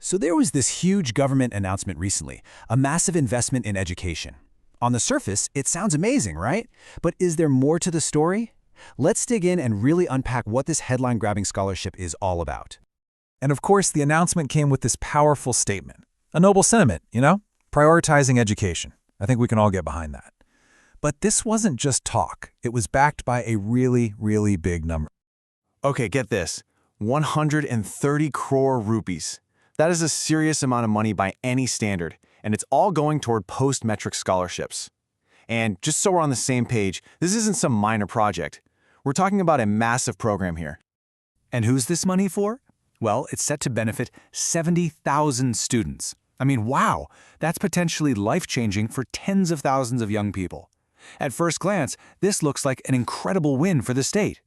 So there was this huge government announcement recently, a massive investment in education. On the surface, it sounds amazing, right? But is there more to the story? Let's dig in and really unpack what this headline-grabbing scholarship is all about. And of course, the announcement came with this powerful statement. A noble sentiment, prioritizing education. I think we can all get behind that. But this wasn't just talk. It was backed by a really, really big number. Okay, get this. 130 crore rupees. That is a serious amount of money by any standard, and it's all going toward post-metric scholarships. And just so we're on the same page, this isn't some minor project. We're talking about a massive program here. And who's this money for? Well, it's set to benefit 70,000 students. I mean, wow, that's potentially life-changing for tens of thousands of young people. At first glance, this looks like an incredible win for the state.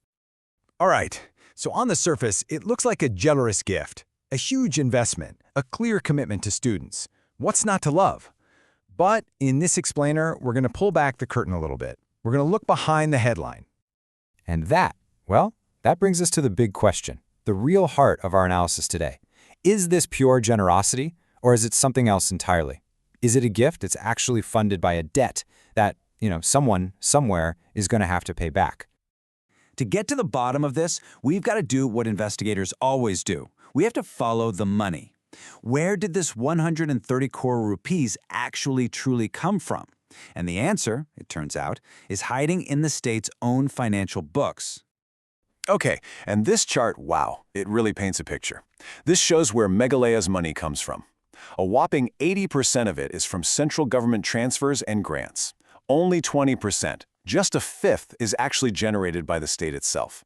All right, so on the surface, it looks like a generous gift. A huge investment, a clear commitment to students. What's not to love? But in this explainer, we're going to pull back the curtain a little bit. We're going to look behind the headline. And that brings us to the big question, the real heart of our analysis today. Is this pure generosity, or is it something else entirely? Is it a gift that's actually funded by a debt that, someone, somewhere, is going to have to pay back? To get to the bottom of this, we've got to do what investigators always do. We have to follow the money. Where did this 130 crore rupees actually truly come from? And the answer, it turns out, is hiding in the state's own financial books. Okay, and this chart, wow, it really paints a picture. This shows where Meghalaya's money comes from. A whopping 80% of it is from central government transfers and grants. Only 20%, just a fifth, is actually generated by the state itself.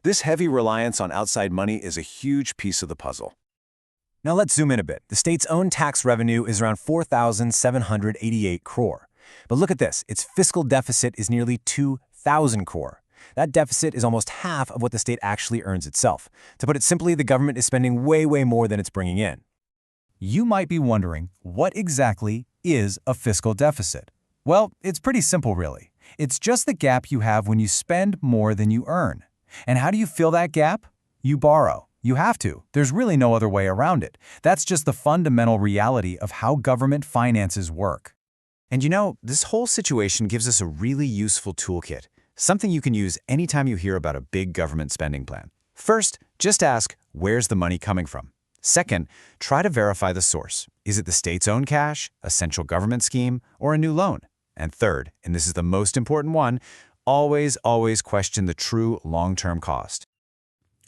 This heavy reliance on outside money is a huge piece of the puzzle. Now let's zoom in a bit. The state's own tax revenue is around 4,788 crore. But look at this. Its fiscal deficit is nearly 2,000 crore. That deficit is almost half of what the state actually earns itself. To put it simply, the government is spending way more than it's bringing in. You might be wondering, what exactly is a fiscal deficit? Well, it's pretty simple, really. It's just the gap you have when you spend more than you earn. And how do you fill that gap? You borrow. You have to. There's really no other way around it. That's just the fundamental reality of how government finances work. And this whole situation gives us a really useful toolkit, something you can use anytime you hear about a big government spending plan. First, just ask, where's the money coming from? Second, try to verify the source. Is it the state's own cash, a central government scheme, or a new loan? And third, and this is the most important one, always question the true long-term cost.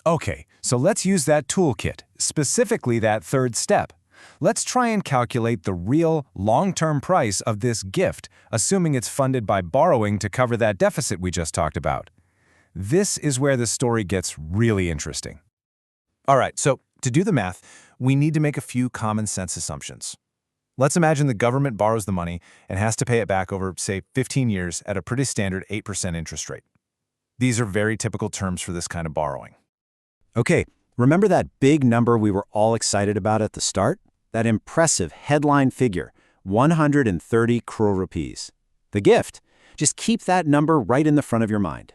Okay, so let's use that toolkit, specifically that third step. Let's try and calculate the real long-term price of this gift, assuming it's funded by borrowing to cover that deficit we just talked about. This is where the story gets really interesting. All right, so to do the math, we need to make a few common sense assumptions. Let's imagine the government borrows the money and has to pay it back over, say, 15 years at a pretty standard 8% interest rate. These are very typical terms for this kind of borrowing. Okay, remember that big number we were all excited about at the start? That impressive headline figure, 130 crore rupees. The gift. Just keep that number right in the front of your mind.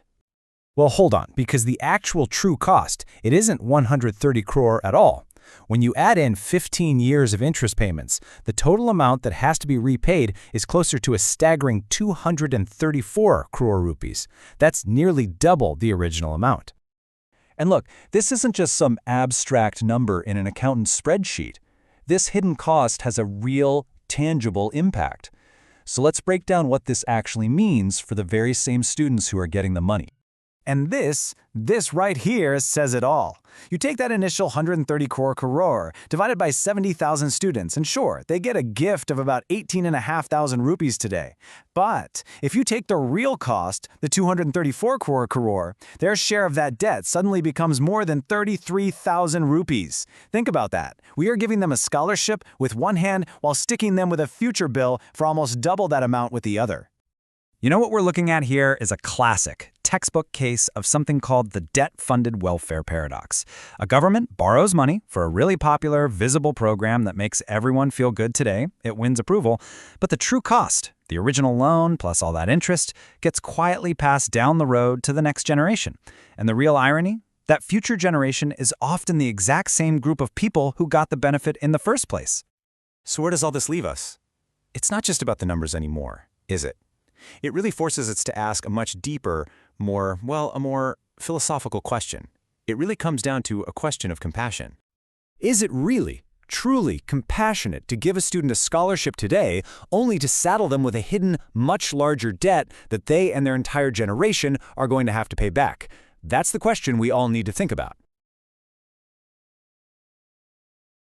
Well, hold on, because the actual true cost, it isn't 130 crore at all. When you add in 15 years of interest payments, the total amount that has to be repaid is closer to a staggering 234 crore rupees. That's nearly double the original amount. And look, this isn't just some abstract number in an accountant's spreadsheet. This hidden cost has a real, tangible impact. So let's break down what this actually means for the very same students who are getting the money. And this right here says it all. You take that initial 130 crore divided by 70,000 students, and sure, they get a gift of about 18,500 rupees today. But if you take the real cost, the 234 crore, their share of that debt suddenly becomes more than 33,000 rupees. Think about that. We are giving them a scholarship with one hand while sticking them with a future bill for almost double that amount with the other. You know what we're looking at here is a classic, textbook case of something called the debt-funded welfare paradox. A government borrows money for a really popular, visible program that makes everyone feel good today. It wins approval. But the true cost, the original loan plus all that interest, gets quietly passed down the road to the next generation. And the real irony? That future generation is often the exact same group of people who got the benefit in the first place. So where does all this leave us? It's not just about the numbers anymore, is it? It really forces us to ask a much deeper, a more philosophical question. It really comes down to a question of compassion. Is it really, truly compassionate to give a student a scholarship today only to saddle them with a hidden, much larger debt that they and their entire generation are going to have to pay back? That's the question we all need to think about.